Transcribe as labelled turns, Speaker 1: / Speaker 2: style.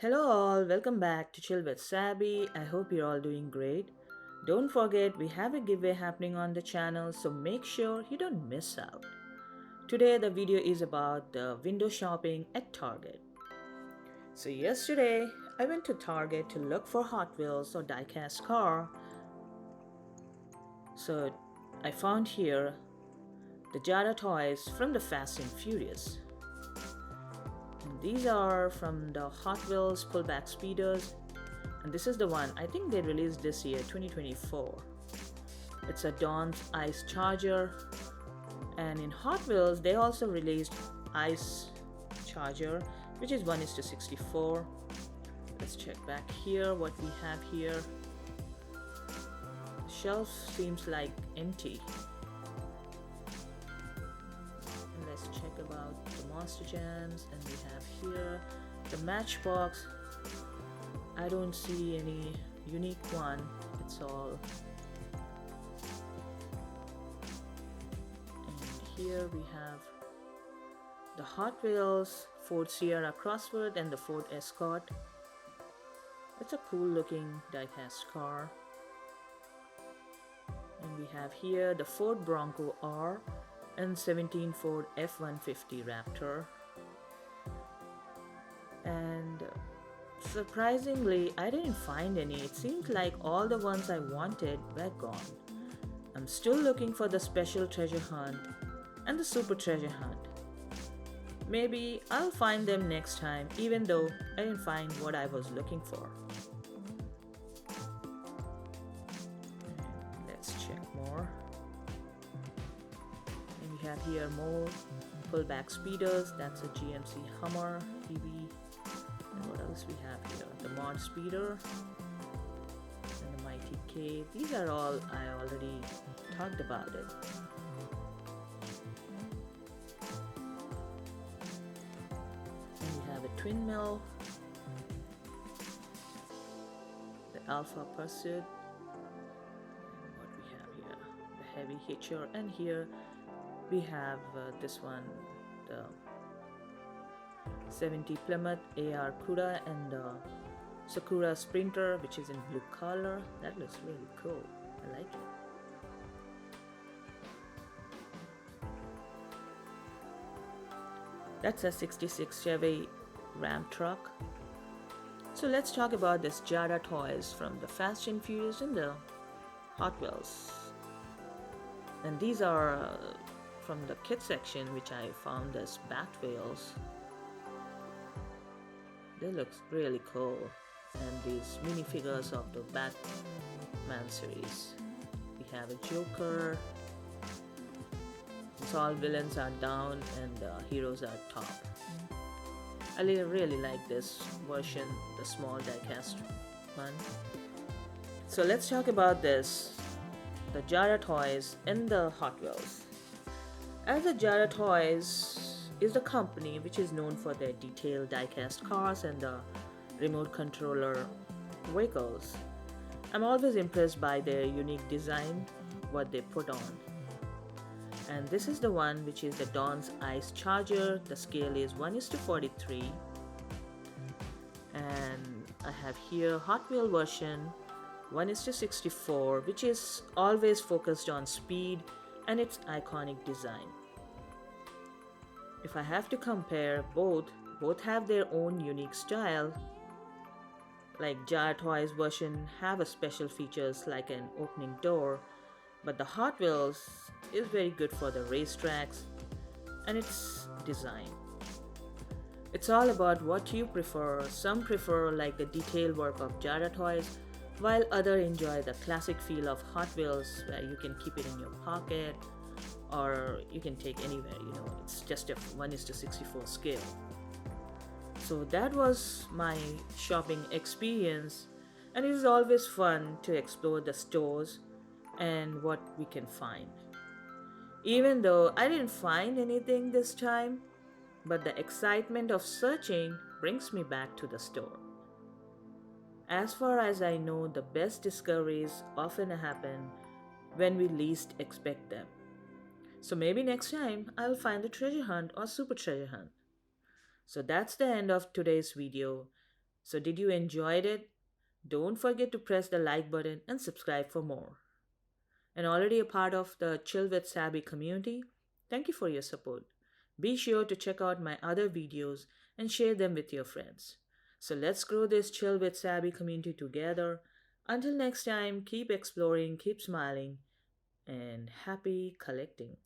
Speaker 1: Hello all, welcome back to Chill with Sabi. I hope you're all doing great. Don't forget we have a giveaway happening on the channel, so make sure you don't miss out. Today the video is about the window shopping at Target. So yesterday I went to Target to look for Hot Wheels or Diecast car. So I found here the Jada toys from the Fast and Furious. And these are from the Hot Wheels pullback speeders, and this is the one I think they released this year 2024. It's a Dawn's Ice Charger, and in Hot Wheels they also released Ice Charger, which is 1:64. Let's check back here what we have here. The shelf seems like empty. And let's check about the Monster Jams, and we have here the Matchbox. I don't see any unique one, it's all. And here we have the Hot Wheels Ford Sierra Crossword and the Ford Escort. It's a cool looking diecast car. And we have here the Ford Bronco R and 17 Ford F-150 Raptor. And surprisingly, I didn't find any. It seemed like all the ones I wanted were gone. I'm still looking for the special treasure hunt and the super treasure hunt. Maybe I'll find them next time, even though I didn't find what I was looking for. Let's check more. And we have here more pullback speeders. That's a GMC Hummer EV. And what else we have here? The Mod Speeder and the Mighty K. These are all I already talked about it. And we have a Twin Mill, the Alpha Pursuit, and what we have here, the Heavy Hitcher, and here we have this one, the 70 Plymouth AR Cuda and the Sakura Sprinter, which is in blue color. That looks really cool. I like it. That's a 66 Chevy Ram truck. So let's talk about this Jada toys from the Fast and Furious and the Hot Wheels. And these are from the kit section, which I found as bat whales. They look really cool. And these minifigures of the Batman series. We have a Joker. So all villains are down and the heroes are top. I really like this version, the small diecast one. So let's talk about this, the Jada toys and the Hot Wheels. As the Jada Toys is the company which is known for their detailed diecast cars and the remote controller vehicles, I'm always impressed by their unique design, what they put on. And this is the one which is the Dawn's Ice Charger. The scale is 1:43. And I have here Hot Wheel version 1:64, which is always focused on speed and its iconic design. If I have to compare both have their own unique style. Like Jada Toys version have a special features like an opening door, but the Hot Wheels is very good for the racetracks and its design. It's all about what you prefer. Some prefer like the detailed work of Jada Toys, while others enjoy the classic feel of Hot Wheels where you can keep it in your pocket or you can take anywhere, it's just a 1:64 scale. So that was my shopping experience, and it is always fun to explore the stores and what we can find. Even though I didn't find anything this time, but the excitement of searching brings me back to the store. As far as I know, the best discoveries often happen when we least expect them. So maybe next time I'll find the treasure hunt or super treasure hunt. So that's the end of today's video. So, did you enjoy it? Don't forget to press the like button and subscribe for more. And already a part of the Chill with Sabi community, thank you for your support. Be sure to check out my other videos and share them with your friends. So let's grow this Chill with Sabi community together. Until next time, keep exploring, keep smiling, and happy collecting.